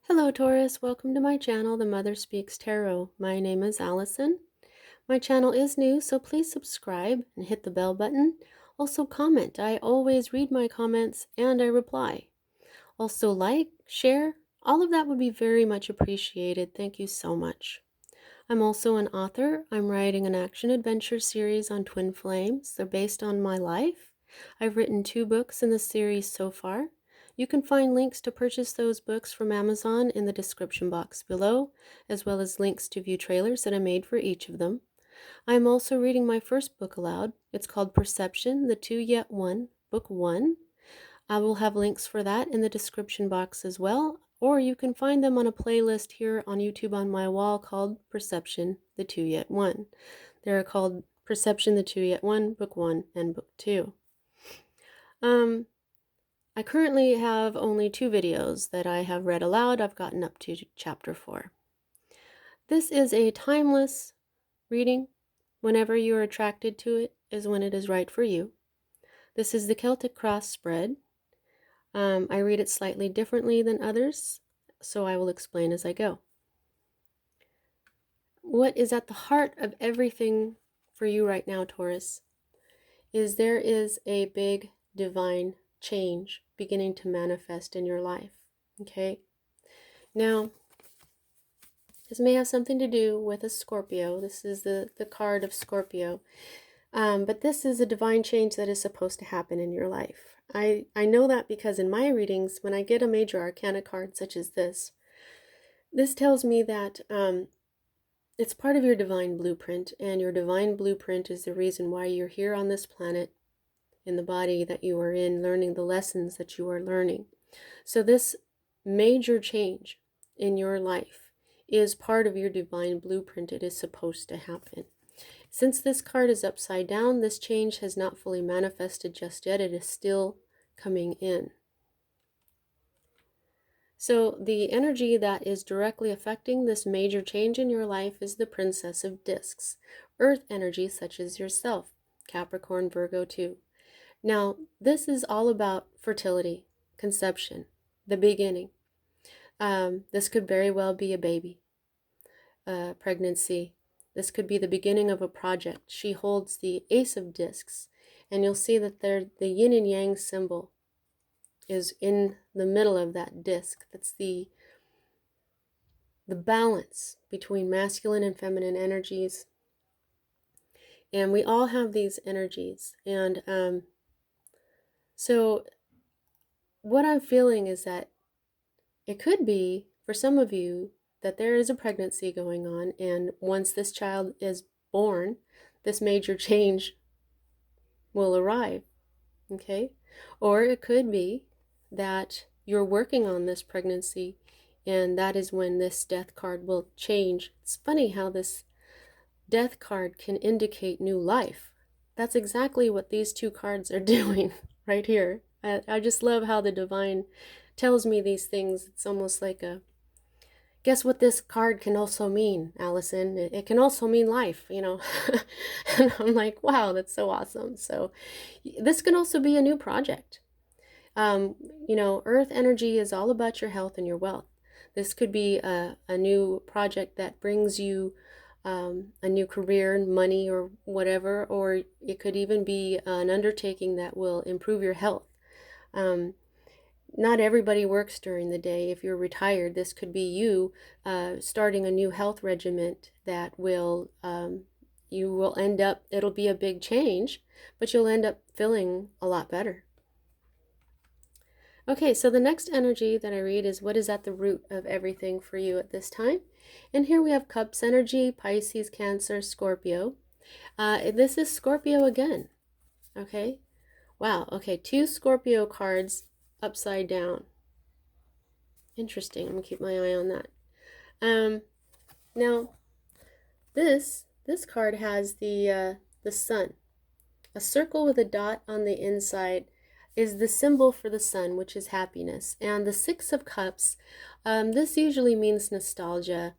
Hello Taurus, welcome to my channel, The Mother Speaks Tarot. My name is Allison. My channel is new, so please subscribe and hit the bell button. Also comment, I always read my comments and I reply. Also like, share, all of that would be very much appreciated. Thank you so much. I'm also an author. I'm writing an action adventure series on twin flames. They're based on my life. I've written 2 books in the series so far. You can find links to purchase those books from Amazon in the description box below, as well as links to view trailers that I made for each of them. I'm also reading my first book aloud. It's called Perception, the Two Yet One, Book 1. I will have links for that in the description box as well, or you can find them on a playlist here on YouTube on my wall called Perception, the Two Yet One. They're called Perception, the Two Yet One, Book 1 and Book 2. I currently have only 2 videos that I have read aloud. I've gotten up to chapter 4. This is a timeless reading. Whenever you are attracted to it is when it is right for you. This is the Celtic Cross spread. I read it slightly differently than others, so I will explain as I go. What is at the heart of everything for you right now, Taurus, is there is a big divine change beginning to manifest in your life, okay? Now, this may have something to do with a Scorpio. This is the card of Scorpio. But this is a divine change that is supposed to happen in your life. I know that because in my readings, when I get a major arcana card such as this tells me that it's part of your divine blueprint, and your divine blueprint is the reason why you're here on this planet, in the body that you are in, learning the lessons that you are learning. So this major change in your life is part of your divine blueprint. It is supposed to happen. Since this card is upside down, this change has not fully manifested just yet. It is still coming in. So the energy that is directly affecting this major change in your life is the Princess of Discs, earth energy such as yourself, Capricorn, Virgo too. Now, this is all about fertility, conception, the beginning. This could very well be a baby, pregnancy. This could be the beginning of a project. She holds the Ace of Discs, and you'll see that the yin and yang symbol is in the middle of that disc. That's the balance between masculine and feminine energies. And we all have these energies. And so what I'm feeling is that it could be, for some of you, that there is a pregnancy going on, and once this child is born, this major change will arrive, okay? Or it could be that you're working on this pregnancy, and that is when this death card will change. It's funny how this death card can indicate new life. That's exactly what these 2 cards are doing right here. I just love how the divine tells me these things. It's almost like a, guess what this card can also mean, Allison? It can also mean life, you know. And I'm like, wow, that's so awesome. So this can also be a new project. You know, earth energy is all about your health and your wealth. This could be a new project that brings you a new career, money, or whatever, or it could even be an undertaking that will improve your health. Not everybody works during the day. If you're retired, this could be you starting a new health regimen that will, you will end up, it'll be a big change, but you'll end up feeling a lot better. Okay, so the next energy that I read is what is at the root of everything for you at this time. And here we have Cups energy, Pisces, Cancer, Scorpio. This is Scorpio again. Okay, wow, okay, 2 Scorpio cards upside down. Interesting. I'm gonna keep my eye on that. Now this card has the sun. A circle with a dot on the inside is the symbol for the sun, which is happiness. And the 6 of Cups, this usually means nostalgia.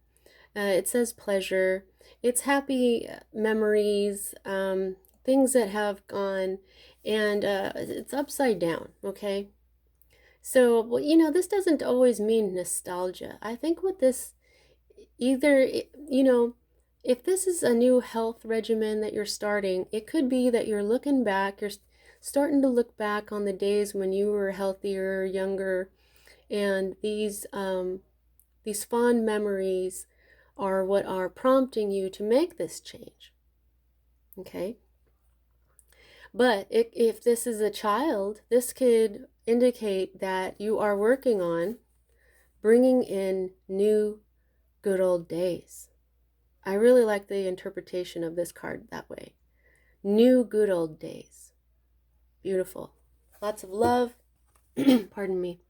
It says pleasure. It's happy memories, things that have gone, and it's upside down, okay? So, well, this doesn't always mean nostalgia. I think what this either, if this is a new health regimen that you're starting, it could be that you're looking back, you're starting to look back on the days when you were healthier, younger, and these fond memories are what are prompting you to make this change. Okay? But if this is a child, this could indicate that you are working on bringing in new good old days. I really like the interpretation of this card that way. New good old days. Beautiful. Lots of love. Pardon me.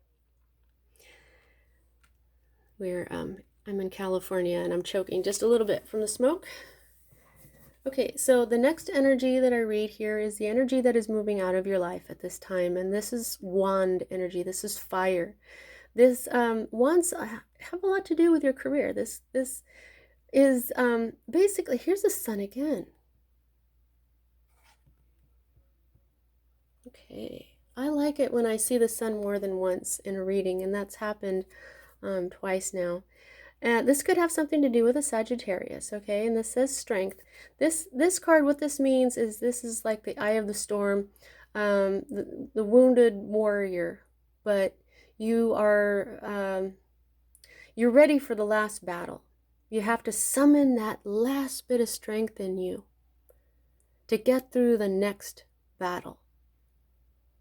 I'm in California and I'm choking just a little bit from the smoke. Okay, so the next energy that I read here is the energy that is moving out of your life at this time, and this is wand energy. This is fire. This wands have a lot to do with your career. This is basically, here's the sun again. Okay, I like it when I see the sun more than once in a reading, and that's happened twice now. This could have something to do with a Sagittarius, okay? And this says strength. This card, what this means is this is like the eye of the storm, the wounded warrior, but you are you're ready for the last battle. You have to summon that last bit of strength in you to get through the next battle.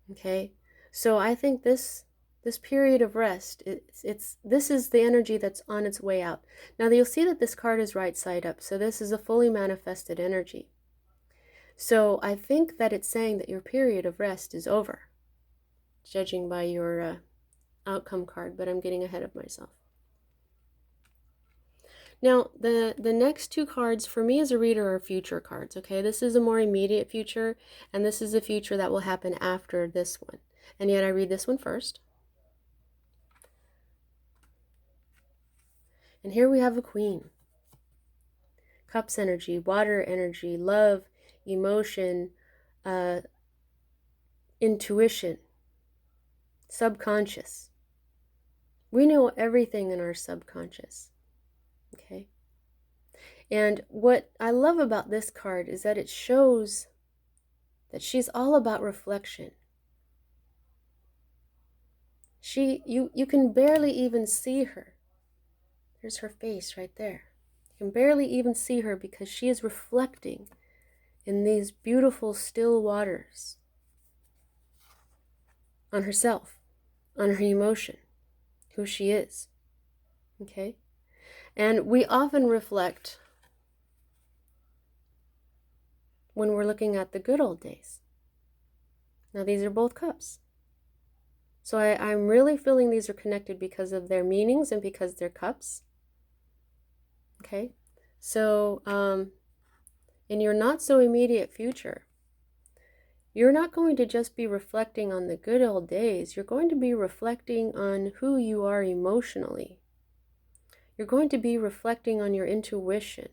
Okay? So I think this period of rest, this is the energy that's on its way out. Now you'll see that this card is right side up, so this is a fully manifested energy. So I think that it's saying that your period of rest is over, judging by your outcome card, but I'm getting ahead of myself. Now, the next two cards for me as a reader are future cards, okay? This is a more immediate future, and this is a future that will happen after this one. And yet I read this one first. And here we have a queen. Cups energy, water energy, love, emotion, intuition, subconscious. We know everything in our subconscious, okay? And what I love about this card is that it shows that she's all about reflection. You can barely even see her. There's her face right there. You can barely even see her because she is reflecting in these beautiful still waters on herself, on her emotion, who she is. Okay? And we often reflect when we're looking at the good old days. Now these are both cups. So I'm really feeling these are connected because of their meanings and because they're cups. Okay? So in your not so immediate future, you're not going to just be reflecting on the good old days. You're going to be reflecting on who you are emotionally. You're going to be reflecting on your intuition.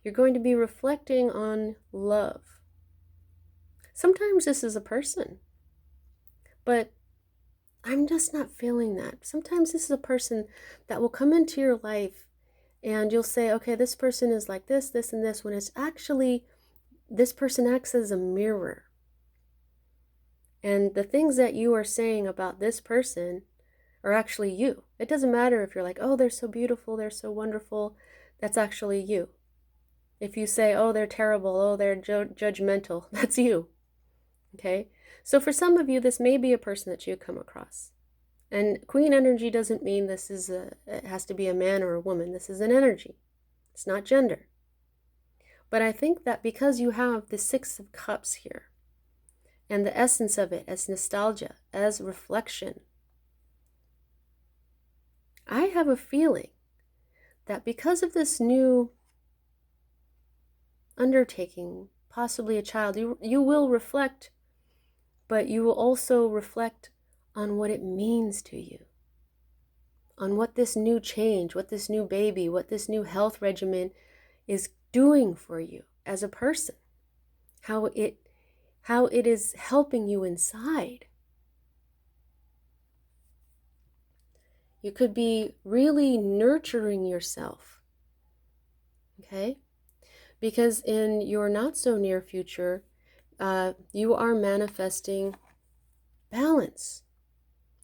You're going to be reflecting on love. Sometimes this is a person, but I'm just not feeling that. Sometimes this is a person that will come into your life and you'll say, okay, this person is like this, this, and this, when it's actually, this person acts as a mirror. And the things that you are saying about this person are actually you. It doesn't matter if you're like, oh, they're so beautiful, they're so wonderful. That's actually you. If you say, oh, they're terrible, oh, they're judgmental, that's you. Okay? So for some of you, this may be a person that you come across. And queen energy doesn't mean it has to be a man or a woman. This is an energy. It's not gender. But I think that because you have the Six of Cups here, and the essence of it as nostalgia, as reflection, I have a feeling that because of this new undertaking, possibly a child, you will reflect, but you will also reflect on what it means to you, on what this new change, what this new baby, what this new health regimen is doing for you as a person, how it is helping you inside. You could be really nurturing yourself, okay? Because in your not so near future, you are manifesting balance,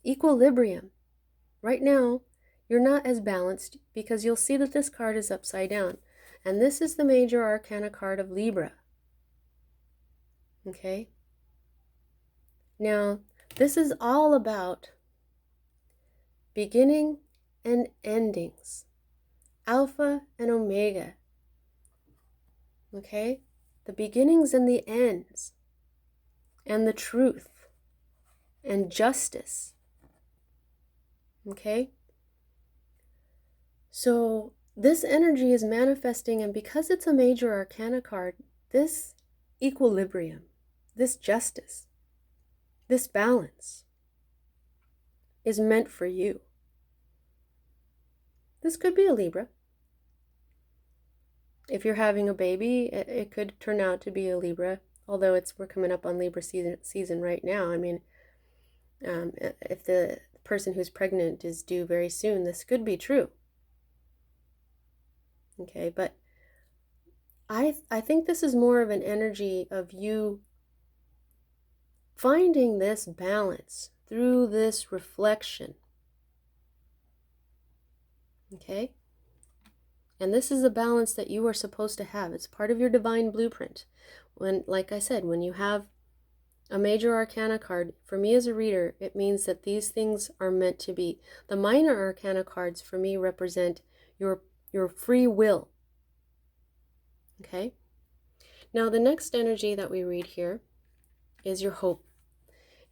equilibrium. Right now, you're not as balanced because you'll see that this card is upside down. And this is the major arcana card of Libra. Okay? Now, this is all about beginning and endings, alpha and omega. Okay? The beginnings and the ends, and the truth, and justice. Okay? So this energy is manifesting, and because it's a major arcana card, this equilibrium, this justice, this balance is meant for you. This could be a Libra. If you're having a baby, it could turn out to be a Libra, although we're coming up on Libra season right now. I mean, if the person who's pregnant is due very soon, this could be true. Okay, but I think this is more of an energy of you finding this balance through this reflection. Okay? And this is a balance that you are supposed to have. It's part of your divine blueprint. When, like I said, when you have a major arcana card, for me as a reader, it means that these things are meant to be. The minor arcana cards for me represent your free will. Okay? Now the next energy that we read here is your hope.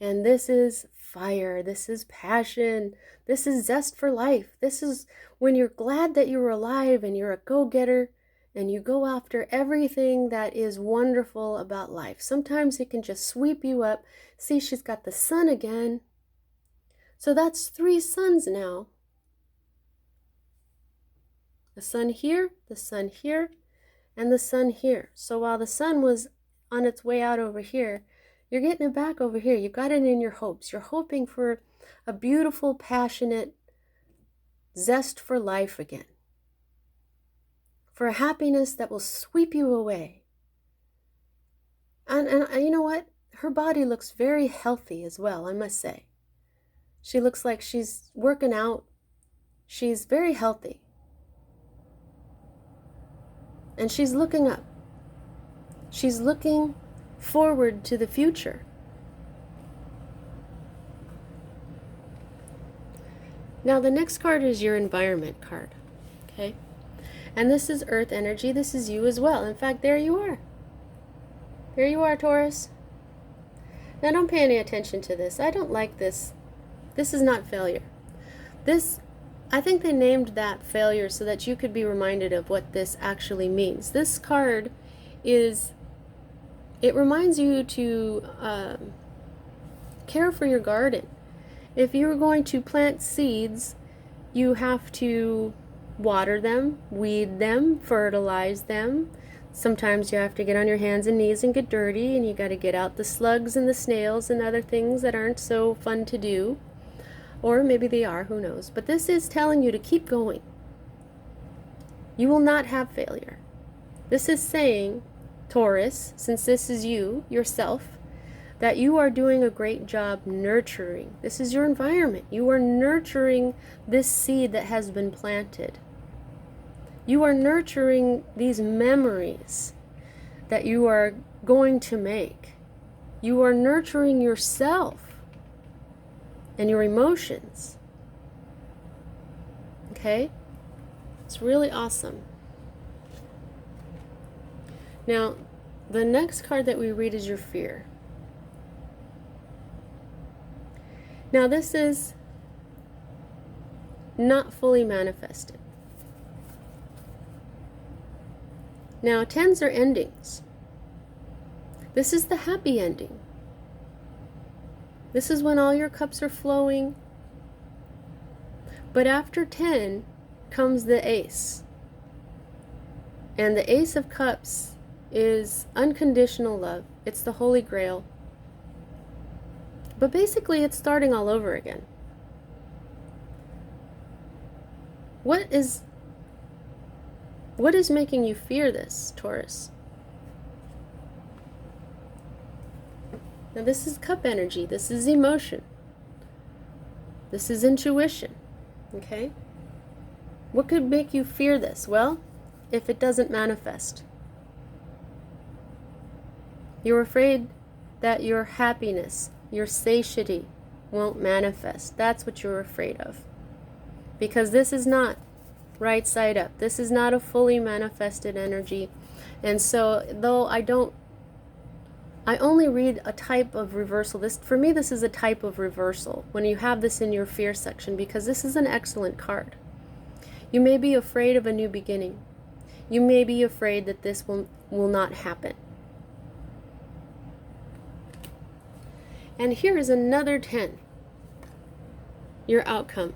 And this is fire, this is passion, this is zest for life. This is when you're glad that you're alive and you're a go-getter and you go after everything that is wonderful about life. Sometimes it can just sweep you up. See, she's got the sun again. So that's 3 suns now. The sun here, the sun here, and the sun here. So while the sun was on its way out over here, you're getting it back over here. You got it in your hopes. You're hoping for a beautiful, passionate zest for life again. For a happiness that will sweep you away. And you know what? Her body looks very healthy as well, I must say. She looks like she's working out. She's very healthy. And she's looking up. She's looking forward to the future. Now the next card is your environment card, okay? And this is earth energy. This is you as well. In fact, there you are. There you are, Taurus. Now don't pay any attention to this. I don't like this. This is not failure. I think they named that failure so that you could be reminded of what this actually means. This card it reminds you to care for your garden. If you're going to plant seeds, you have to water them, weed them, fertilize them. Sometimes you have to get on your hands and knees and get dirty, and you got to get out the slugs and the snails and other things that aren't so fun to do. Or maybe they are, who knows. But this is telling you to keep going. You will not have failure. This is saying, Taurus, since this is you, yourself, that you are doing a great job nurturing. This is your environment. You are nurturing this seed that has been planted. You are nurturing these memories that you are going to make. You are nurturing yourself and your emotions. Okay? It's really awesome. Now, the next card that we read is your fear. Now, this is not fully manifested. Now, 10s are endings. This is the happy ending. This is when all your cups are flowing. But after 10 comes the ace. And the Ace of Cups is unconditional love. It's the Holy Grail. But basically, it's starting all over again. What is making you fear this, Taurus? Now this is cup energy. This is emotion. This is intuition. Okay? What could make you fear this? Well, if it doesn't manifest. You're afraid that your happiness, your satiety won't manifest. That's what you're afraid of. Because this is not right side up. This is not a fully manifested energy. And so, though I only read a type of reversal. For me, this is a type of reversal when you have this in your fear section, because this is an excellent card. You may be afraid of a new beginning. You may be afraid that this will not happen. And here is another 10. Your outcome.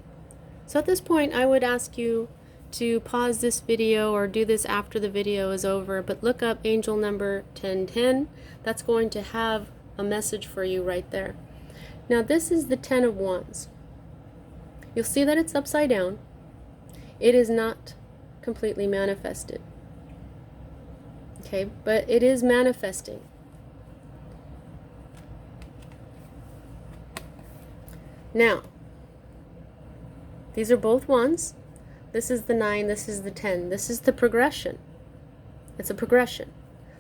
So at this point, I would ask you to pause this video or do this after the video is over, but look up angel number 1010. That's going to have a message for you right there. Now this is the 10 of Wands. You'll see that it's upside down. It is not completely manifested. Okay, but it is manifesting. Now, these are both ones. This is the 9, this is the 10. This is the progression. It's a progression.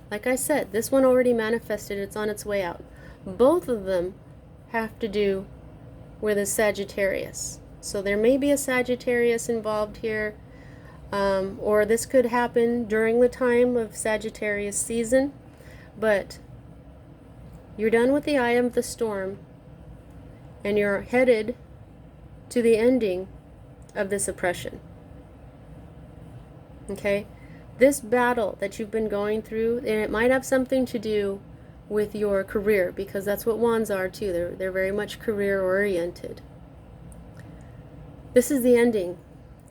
Like I said, this one already manifested. It's on its way out. Both of them have to do with a Sagittarius. So there may be a Sagittarius involved here, or this could happen during the time of Sagittarius season. But you're done with the eye of the storm, and you're headed to the ending of this oppression. Okay? This battle that you've been going through, and it might have something to do with your career, because that's what wands are too. They're very much career oriented. This is the ending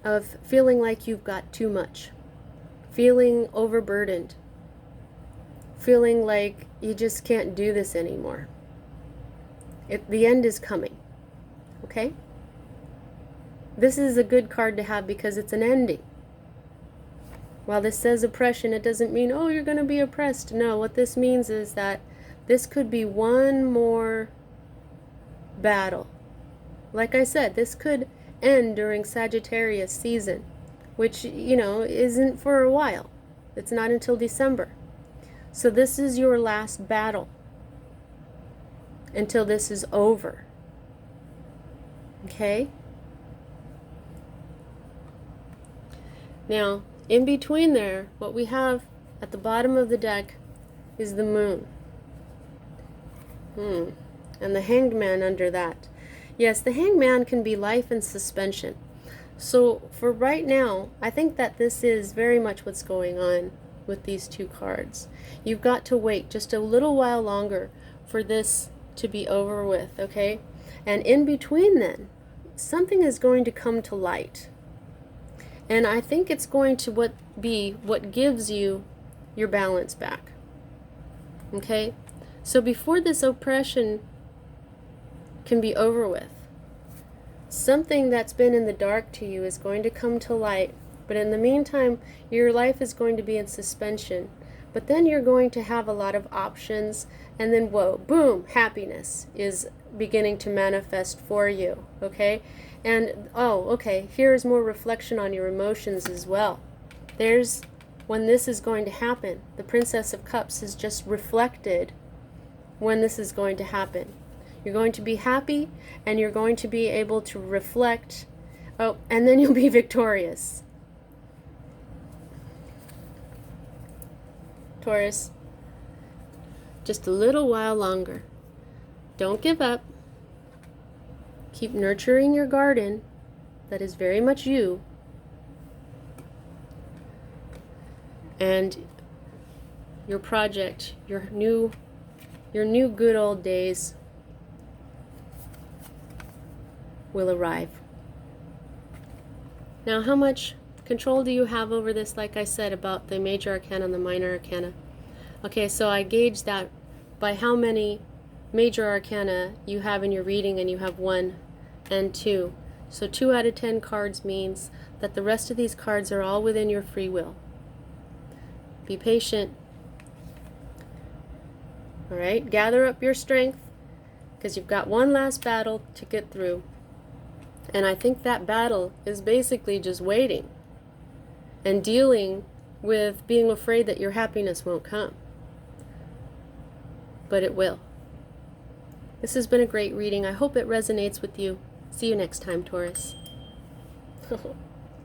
of feeling like you've got too much, feeling overburdened, feeling like you just can't do this anymore. The end is coming. Okay? This is a good card to have because it's an ending. While this says oppression, it doesn't mean, oh, you're going to be oppressed. No, what this means is that this could be one more battle. Like I said, this could end during Sagittarius season, which, you know, isn't for a while. It's not until December. So this is your last battle until this is over. Okay? Now, in between there, what we have at the bottom of the deck is the moon. And the hanged man under that. Yes, the hanged man can be life in suspension. So for right now, I think that this is very much what's going on with these two cards. You've got to wait just a little while longer for this to be over with, okay? And in between then, something is going to come to light. And I think it's going to be what gives you your balance back. Okay? So before this oppression can be over with, something that's been in the dark to you is going to come to light. But in the meantime, your life is going to be in suspension. But then you're going to have a lot of options. And then, whoa, boom, happiness is beginning to manifest for you. Okay? And, oh, okay, here's more reflection on your emotions as well. There's when this is going to happen. The Princess of Cups has just reflected when this is going to happen. You're going to be happy, and you're going to be able to reflect. Oh, and then you'll be victorious. Taurus, just a little while longer. Don't give up. Keep nurturing your garden. That is very much you. And your project, your new good old days will arrive. Now, how much control do you have over this? Like I said about the major arcana and the minor arcana. Okay, so I gauge that by how many major arcana you have in your reading, and you have 1 and 2. So 2 out of 10 cards means that the rest of these cards are all within your free will. Be patient. All right, gather up your strength because you've got one last battle to get through. And I think that battle is basically just waiting and dealing with being afraid that your happiness won't come. But it will. This has been a great reading. I hope it resonates with you. See you next time, Taurus.